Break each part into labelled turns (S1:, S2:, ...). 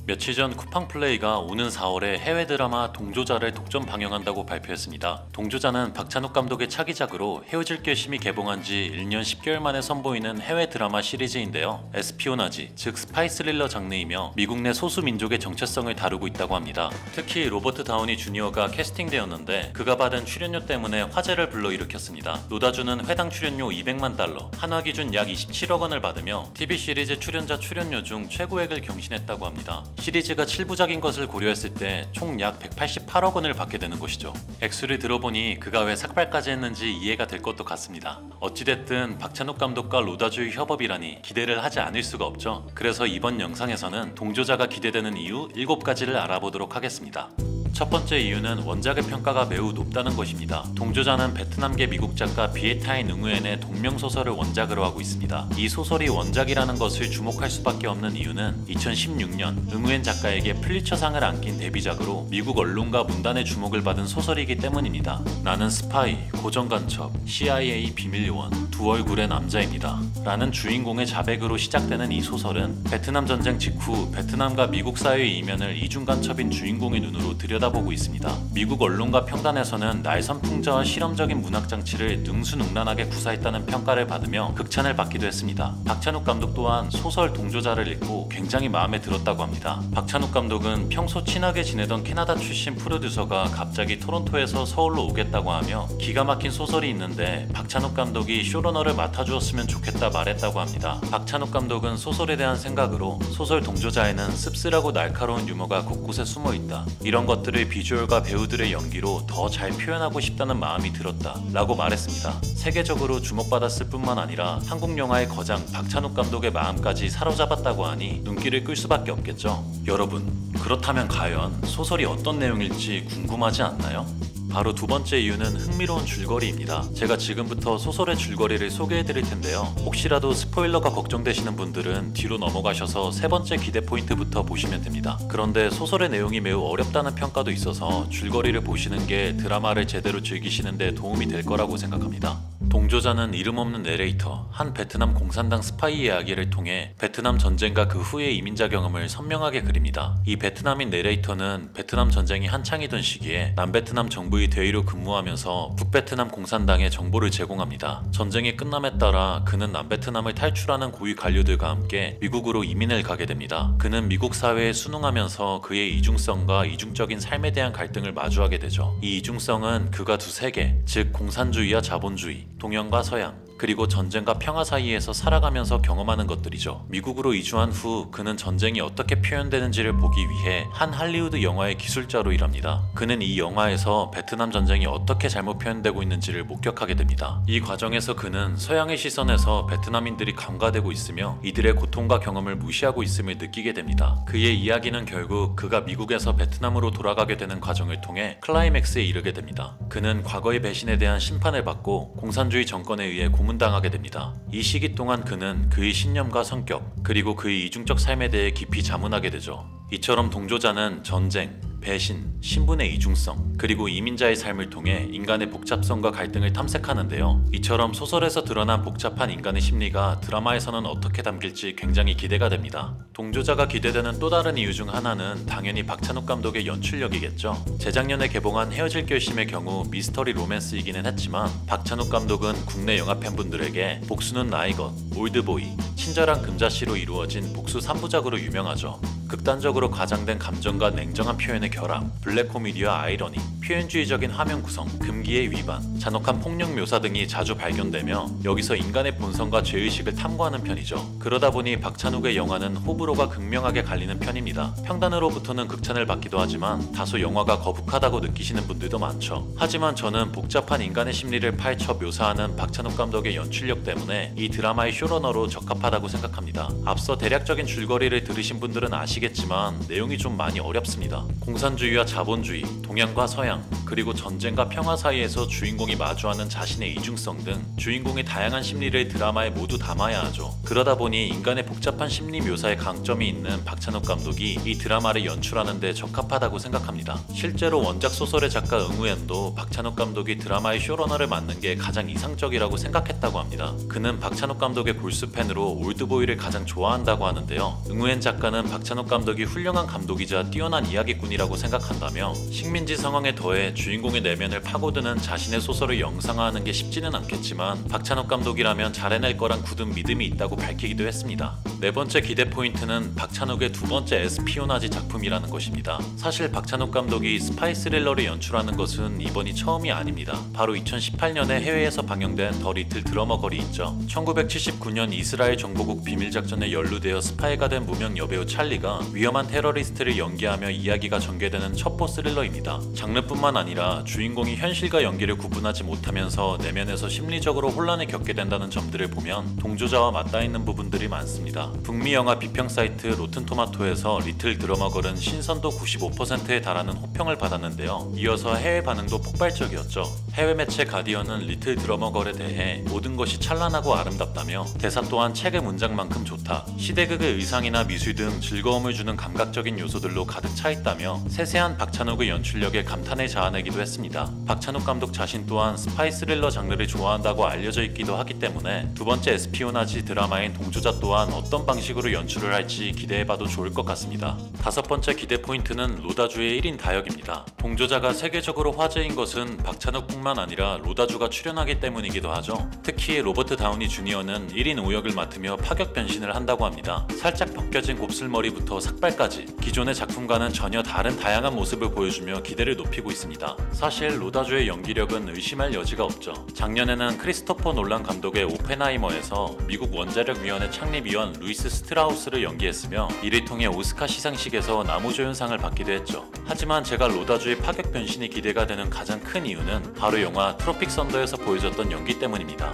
S1: 며칠 전 쿠팡플레이가 오는 4월에 해외 드라마 동조자를 독점 방영한다고 발표했습니다. 동조자는 박찬욱 감독의 차기작으로 헤어질 결심이 개봉한 지 1년 10개월 만에 선보이는 해외 드라마 시리즈인데요. 에스피오나지, 즉 스파이 스릴러 장르이며 미국 내 소수 민족의 정체성을 다루고 있다고 합니다. 특히 로버트 다우니 주니어가 캐스팅되었는데 그가 받은 출연료 때문에 화제를 불러일으켰습니다. 노다주는 회당 출연료 200만 달러, 한화 기준 약 27억 원을 받으며 TV 시리즈 출연자 출연료 중 최고액을 경신했다고 합니다. 시리즈가 7부작인 것을 고려했을 때 총 약 188억 원을 받게 되는 것이죠. 액수를 들어보니 그가 왜 삭발까지 했는지 이해가 될 것도 같습니다. 어찌됐든 박찬욱 감독과 로다주의 협업이라니 기대를 하지 않을 수가 없죠. 그래서 이번 영상에서는 동조자가 기대되는 이유 7가지를 알아보도록 하겠습니다. 첫 번째 이유는 원작의 평가가 매우 높다는 것입니다. 동조자는 베트남계 미국 작가 비에타인 응우엔의 동명소설을 원작으로 하고 있습니다. 이 소설이 원작이라는 것을 주목할 수밖에 없는 이유는 2016년 응우엔 작가에게 플리처상을 안긴 데뷔작으로 미국 언론과 문단의 주목을 받은 소설이기 때문입니다. 나는 스파이, 고정간첩, CIA 비밀요원, 두 얼굴의 남자입니다. 라는 주인공의 자백으로 시작되는 이 소설은 베트남 전쟁 직후 베트남과 미국 사회의 이면을 이중간첩인 주인공의 눈으로 들여다보고 있습니다. 미국 언론과 평단에서는 날선풍자와 실험적인 문학장치를 능수능란하게 구사했다는 평가를 받으며 극찬을 받기도 했습니다. 박찬욱 감독 또한 소설 동조자를 읽고 굉장히 마음에 들었다고 합니다. 박찬욱 감독은 평소 친하게 지내던 캐나다 출신 프로듀서가 갑자기 토론토에서 서울로 오겠다고 하며 기가 막힌 소설이 있는데 박찬욱 감독이 쇼러너를 맡아주었으면 좋겠다 말했다고 합니다. 박찬욱 감독은 소설에 대한 생각으로 소설 동조자에는 씁쓸하고 날카로운 유머가 곳곳에 숨어있다. 이런 것들을 비주얼과 배우들의 연기로 더 잘 표현하고 싶다는 마음이 들었다 라고 말했습니다. 세계적으로 주목받았을 뿐만 아니라 한국 영화의 거장 박찬욱 감독의 마음까지 사로잡았다고 하니 눈길을 끌 수밖에 없겠죠. 여러분, 그렇다면 과연 소설이 어떤 내용일지 궁금하지 않나요? 바로 두 번째 이유는 흥미로운 줄거리입니다. 제가 지금부터 소설의 줄거리를 소개해드릴 텐데요. 혹시라도 스포일러가 걱정되시는 분들은 뒤로 넘어가셔서 세 번째 기대 포인트부터 보시면 됩니다. 그런데 소설의 내용이 매우 어렵다는 평가도 있어서 줄거리를 보시는 게 드라마를 제대로 즐기시는 데 도움이 될 거라고 생각합니다. 동조자는 이름 없는 내레이터, 한 베트남 공산당 스파이 이야기를 통해 베트남 전쟁과 그 후의 이민자 경험을 선명하게 그립니다. 이 베트남인 내레이터는 베트남 전쟁이 한창이던 시기에 남베트남 정부의 대위로 근무하면서 북베트남 공산당에 정보를 제공합니다. 전쟁이 끝남에 따라 그는 남베트남을 탈출하는 고위 관료들과 함께 미국으로 이민을 가게 됩니다. 그는 미국 사회에 순응하면서 그의 이중성과 이중적인 삶에 대한 갈등을 마주하게 되죠. 이 이중성은 그가 두 세계, 즉 공산주의와 자본주의, 동양과 서양, 그리고 전쟁과 평화 사이에서 살아가면서 경험하는 것들이죠. 미국으로 이주한 후 그는 전쟁이 어떻게 표현되는지를 보기 위해 한 할리우드 영화의 기술자로 일합니다. 그는 이 영화에서 베트남 전쟁이 어떻게 잘못 표현되고 있는지를 목격하게 됩니다. 이 과정에서 그는 서양의 시선에서 베트남인들이 감가되고 있으며 이들의 고통과 경험을 무시하고 있음을 느끼게 됩니다. 그의 이야기는 결국 그가 미국에서 베트남으로 돌아가게 되는 과정을 통해 클라이맥스에 이르게 됩니다. 그는 과거의 배신에 대한 심판을 받고 공산주의 정권에 의해 고문당하게 됩니다. 이 시기 동안 그는 그의 신념과 성격, 그리고 그의 이중적 삶에 대해 깊이 자문하게 되죠. 이처럼 동조자는 전쟁, 배신, 신분의 이중성, 그리고 이민자의 삶을 통해 인간의 복잡성과 갈등을 탐색하는데요. 이처럼 소설에서 드러난 복잡한 인간의 심리가 드라마에서는 어떻게 담길지 굉장히 기대가 됩니다. 동조자가 기대되는 또 다른 이유 중 하나는 당연히 박찬욱 감독의 연출력이겠죠. 재작년에 개봉한 헤어질 결심의 경우 미스터리 로맨스이기는 했지만 박찬욱 감독은 국내 영화 팬분들에게 복수는 나의 것, 올드보이, 친절한 금자씨로 이루어진 복수 3부작으로 유명하죠. 극단적으로 과장된 감정과 냉정한 표현의 결합, 블랙 코미디와 아이러니, 표현주의적인 화면 구성, 금기의 위반, 잔혹한 폭력 묘사 등이 자주 발견되며 여기서 인간의 본성과 죄의식을 탐구하는 편이죠. 그러다 보니 박찬욱의 영화는 호불호가 극명하게 갈리는 편입니다. 평단으로부터는 극찬을 받기도 하지만 다소 영화가 거북하다고 느끼시는 분들도 많죠. 하지만 저는 복잡한 인간의 심리를 파헤쳐 묘사하는 박찬욱 감독의 연출력 때문에 이 드라마의 쇼러너로 적합하다고 생각합니다. 앞서 대략적인 줄거리를 들으신 분들은 아시겠지만 내용이 좀 많이 어렵습니다. 공산주의와 자본주의, 동양과 서양, 그리고 전쟁과 평화 사이에서 주인공이 마주하는 자신의 이중성 등 주인공의 다양한 심리를 드라마에 모두 담아야 하죠. 그러다 보니 인간의 복잡한 심리 묘사에 강점이 있는 박찬욱 감독이 이 드라마를 연출하는 데 적합하다고 생각합니다. 실제로 원작 소설의 작가 응우엔도 박찬욱 감독이 드라마의 쇼러너를 맡는 게 가장 이상적이라고 생각했다고 합니다. 그는 박찬욱 감독의 골수팬으로 올드보이를 가장 좋아한다고 하는데요. 응우엔 작가는 박찬욱 박찬욱 감독이 훌륭한 감독이자 뛰어난 이야기꾼이라고 생각한다며 식민지 상황에 더해 주인공의 내면을 파고드는 자신의 소설을 영상화하는 게 쉽지는 않겠지만 박찬욱 감독이라면 잘해낼 거란 굳은 믿음이 있다고 밝히기도 했습니다. 네 번째 기대 포인트는 박찬욱의 두 번째 에스피오나지 작품이라는 것입니다. 사실 박찬욱 감독이 스파이 스릴러를 연출하는 것은 이번이 처음이 아닙니다. 바로 2018년에 해외에서 방영된 더 리틀 드러머 걸이 있죠. 1979년 이스라엘 정보국 비밀작전에 연루되어 스파이가 된 무명 여배우 찰리가 위험한 테러리스트를 연기하며 이야기가 전개되는 첩보 스릴러입니다. 장르뿐만 아니라 주인공이 현실과 연기를 구분하지 못하면서 내면에서 심리적으로 혼란을 겪게 된다는 점들을 보면 동조자와 맞닿아있는 부분들이 많습니다. 북미 영화 비평 사이트 로튼토마토에서 리틀 드러머 걸은 신선도 95%에 달하는 호평을 받았는데요. 이어서 해외 반응도 폭발적이었죠. 해외 매체 가디언은 리틀 드러머 걸에 대해 모든 것이 찬란하고 아름답다며 대사 또한 책의 문장만큼 좋다. 시대극의 의상이나 미술 등 즐거움을 주는 감각적인 요소들로 가득 차 있다며 세세한 박찬욱의 연출력에 감탄을 자아내기도 했습니다. 박찬욱 감독 자신 또한 스파이 스릴러 장르를 좋아한다고 알려져 있기도 하기 때문에 두 번째 에스피오나지 드라마인 동조자 또한 어떤 방식으로 연출을 할지 기대해봐도 좋을 것 같습니다. 다섯 번째 기대 포인트는 로다주의 1인 다역입니다. 동조자가 세계적으로 화제인 것은 박찬욱뿐만 아니라 로다주가 출연하기 때문이기도 하죠. 특히 로버트 다우니 주니어는 1인 5역을 맡으며 파격 변신을 한다고 합니다. 살짝 벗겨진 곱슬머리부터 삭발까지 기존의 작품과는 전혀 다른 다양한 모습을 보여주며 기대를 높이고 있습니다. 사실 로다주의 연기력은 의심할 여지가 없죠. 작년에는 크리스토퍼 놀란 감독의 오펜하이머에서 미국 원자력위원회 창립위원 루이스 스트라우스를 연기했으며 이를 통해 오스카 시상식에서 나무조연상을 받기도 했죠. 하지만 제가 로다주의 파격 변신이 기대가 되는 가장 큰 이유는 바로 영화 트로픽 선더에서 보여줬던 연기 때문입니다.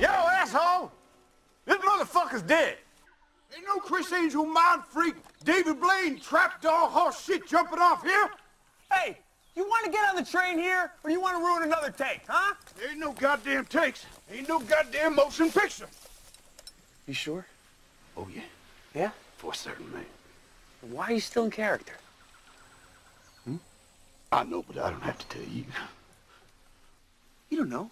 S2: Yo, asshole! This motherfucker's dead. Ain't no Chris Angel mind freak, David Blaine trapdoor horse shit jumping off here. Hey, you want to get on the train here, or you want to ruin another take, huh? There ain't no goddamn takes. Ain't no goddamn motion picture.
S3: You sure?
S2: Oh yeah,
S3: Yeah?
S2: for certain, man.
S3: Why are you still in character?
S2: I know, but I don't have to tell you.
S3: You don't know.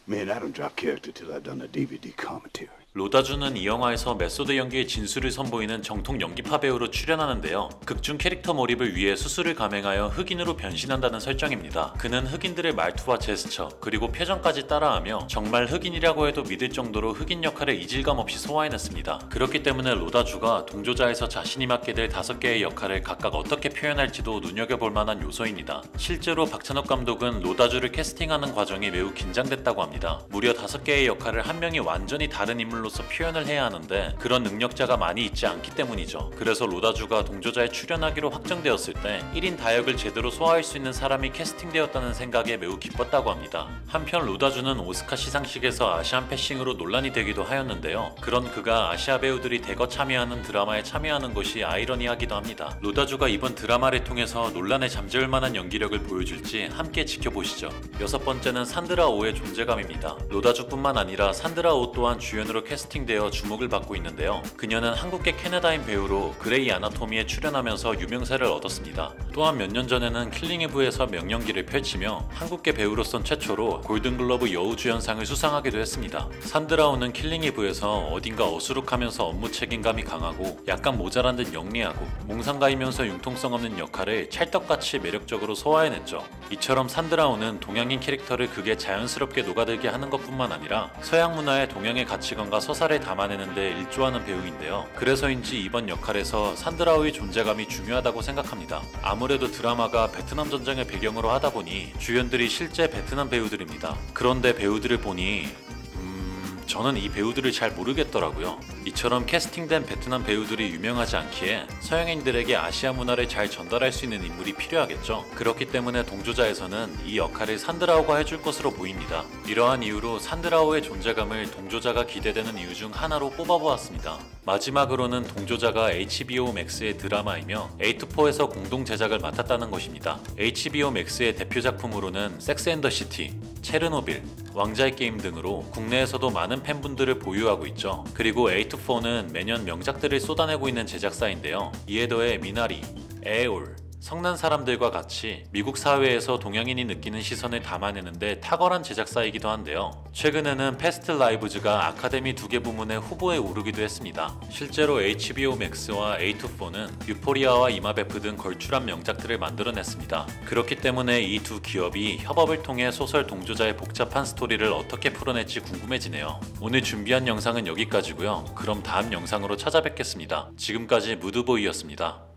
S2: Man, I don't drop character till I done the DVD commentary.
S1: 로다주는 이 영화에서 메소드 연기의 진수를 선보이는 정통 연기파 배우로 출연하는데요. 극중 캐릭터 몰입을 위해 수술을 감행하여 흑인으로 변신한다는 설정입니다. 그는 흑인들의 말투와 제스처 그리고 표정까지 따라하며 정말 흑인이라고 해도 믿을 정도로 흑인 역할을 이질감 없이 소화해냈습니다. 그렇기 때문에 로다주가 동조자에서 자신이 맡게 될 5개의 역할을 각각 어떻게 표현할지도 눈여겨볼 만한 요소입니다. 실제로 박찬욱 감독은 로다주를 캐스팅하는 과정이 매우 긴장됐다고 합니다. 무려 5개의 역할을 한 명이 완전히 다른 인물로서 표현을 해야 하는데 그런 능력자가 많이 있지 않기 때문이죠. 그래서 로다주가 동조자에 출연하기로 확정되었을 때 1인 다역을 제대로 소화할 수 있는 사람이 캐스팅되었다는 생각에 매우 기뻤다고 합니다. 한편 로다주는 오스카 시상식에서 아시안 패싱으로 논란이 되기도 하였는데요. 그런 그가 아시아 배우들이 대거 참여하는 드라마에 참여하는 것이 아이러니하기도 합니다. 로다주가 이번 드라마를 통해서 논란에 잠재울 만한 연기력을 보여줄지 함께 지켜보시죠. 여섯 번째는 산드라 오의 존재감입니다. 로다주뿐만 아니라 산드라 오 또한 주연으로 캐스팅되어 주목을 받고 있는데요. 그녀는 한국계 캐나다인 배우로 그레이 아나토미에 출연하면서 유명세를 얻었습니다. 또한 몇 년 전에는 킬링 이브에서 명연기를 펼치며 한국계 배우로선 최초로 골든글러브 여우주연상을 수상하기도 했습니다. 산드라 오는 킬링 이브에서 어딘가 어수룩하면서 업무 책임감이 강하고 약간 모자란 듯 영리하고 몽상가이면서 융통성 없는 역할을 찰떡같이 매력적으로 소화해냈죠. 이처럼 산드라 오는 동양인 캐릭터를 극에 자연스럽게 녹아들게 하는 것뿐만 아니라 서양 문화의 동양의 가치관과 서사를 담아내는 데 일조하는 배우인데요. 그래서인지 이번 역할에서 산드라오의 존재감이 중요하다고 생각합니다. 아무래도 드라마가 베트남 전쟁을 배경으로 하다 보니 주연들이 실제 베트남 배우들입니다. 그런데 배우들을 보니 저는 이 배우들을 잘 모르겠더라고요. 이처럼 캐스팅된 베트남 배우들이 유명하지 않기에 서양인들에게 아시아 문화를 잘 전달할 수 있는 인물이 필요하겠죠. 그렇기 때문에 동조자에서는 이 역할을 산드라오가 해줄 것으로 보입니다. 이러한 이유로 산드라오의 존재감을 동조자가 기대되는 이유 중 하나로 뽑아보았습니다. 마지막으로는 동조자가 HBO 맥스의 드라마이며 A24에서 공동 제작을 맡았다는 것입니다. HBO 맥스의 대표 작품으로는 섹스 앤 더 시티, 체르노빌, 왕자의 게임 등으로 국내에서도 많은 팬분들을 보유하고 있죠. 그리고 A24는 매년 명작들을 쏟아내고 있는 제작사인데요. 이에 더해 미나리, 에올, 성난 사람들과 같이 미국 사회에서 동양인이 느끼는 시선을 담아내는데 탁월한 제작사이기도 한데요. 최근에는 패스트 라이브즈가 아카데미 2개 부문에 후보에 오르기도 했습니다. 실제로 HBO Max와 A24는 유포리아와 이마베프 등 걸출한 명작들을 만들어냈습니다. 그렇기 때문에 이 두 기업이 협업을 통해 소설 동조자의 복잡한 스토리를 어떻게 풀어낼지 궁금해지네요. 오늘 준비한 영상은 여기까지고요. 그럼 다음 영상으로 찾아뵙겠습니다. 지금까지 무드보이였습니다.